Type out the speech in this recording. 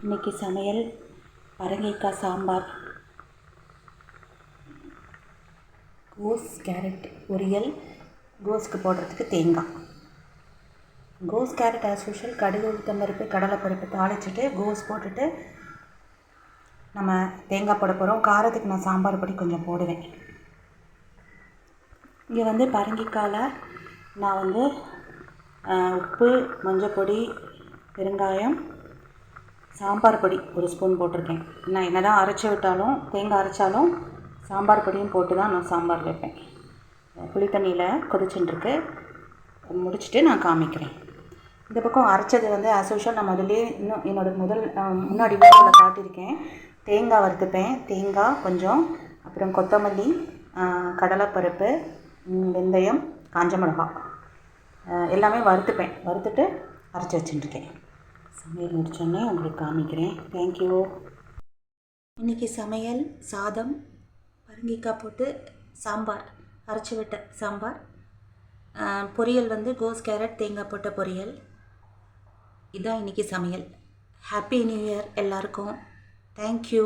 இன்றைக்கி சமையல் பரங்கிக்காய் சாம்பார், கோஸ் கேரட் பொரியல், கோஸ்க்கு போடுறதுக்கு தேங்காய். கோஸ் கேரட் ஆஸ் யூஷுவல் கடுகு உளுத்தம்பருப்பு கடலைப்பருப்பு தாளிச்சிட்டு கோஸ் போட்டுட்டு நம்ம தேங்காய் போட போகிறோம். காரத்துக்கு நான் சாம்பார் பொடி கொஞ்சம் போடுவேன். இங்கே பரங்கிக்காயில் நான் உப்பு, மஞ்சள் பொடி, பெருங்காயம், சாம்பார் பொடி ஒரு ஸ்பூன் போட்டிருக்கேன். நான் என்ன தான் அரைச்சி விட்டாலும் தேங்காய் அரைச்சாலும் சாம்பார் பொடியும் போட்டு தான் நான் சாம்பார் வைப்பேன். புளி தண்ணியில் கொதிச்சுட்டுருக்கு, முடிச்சுட்டு நான் காமிக்கிறேன். இந்த பக்கம் அரைச்சது ஆஸ் யூஷுவல் நான் முதல்லே முன்னாடி வீடியோவில் காட்டியிருக்கேன். தேங்காய் வறுத்துப்பேன். தேங்காய் கொஞ்சம், அப்புறம் கொத்தமல்லி, கடலைப்பருப்பு, வெந்தயம், காஞ்ச மிளகாய் எல்லாமே வறுத்துட்டு அரைச்சி வச்சுட்டுருக்கேன். சமையல் முடிச்சோடனே உங்களுக்கு காமிக்கிறேன். தேங்க்யூ. இன்றைக்கி சமையல் சாதம், பரங்கிக்காய் போட்டு சாம்பார், அரைச்சி விட்ட சாம்பார், பொரியல் கோஸ் கேரட் தேங்காய் போட்ட பொரியல். இதுதான் இன்றைக்கி சமையல். ஹாப்பி நியூ இயர் எல்லாருக்கும். தேங்க்யூ.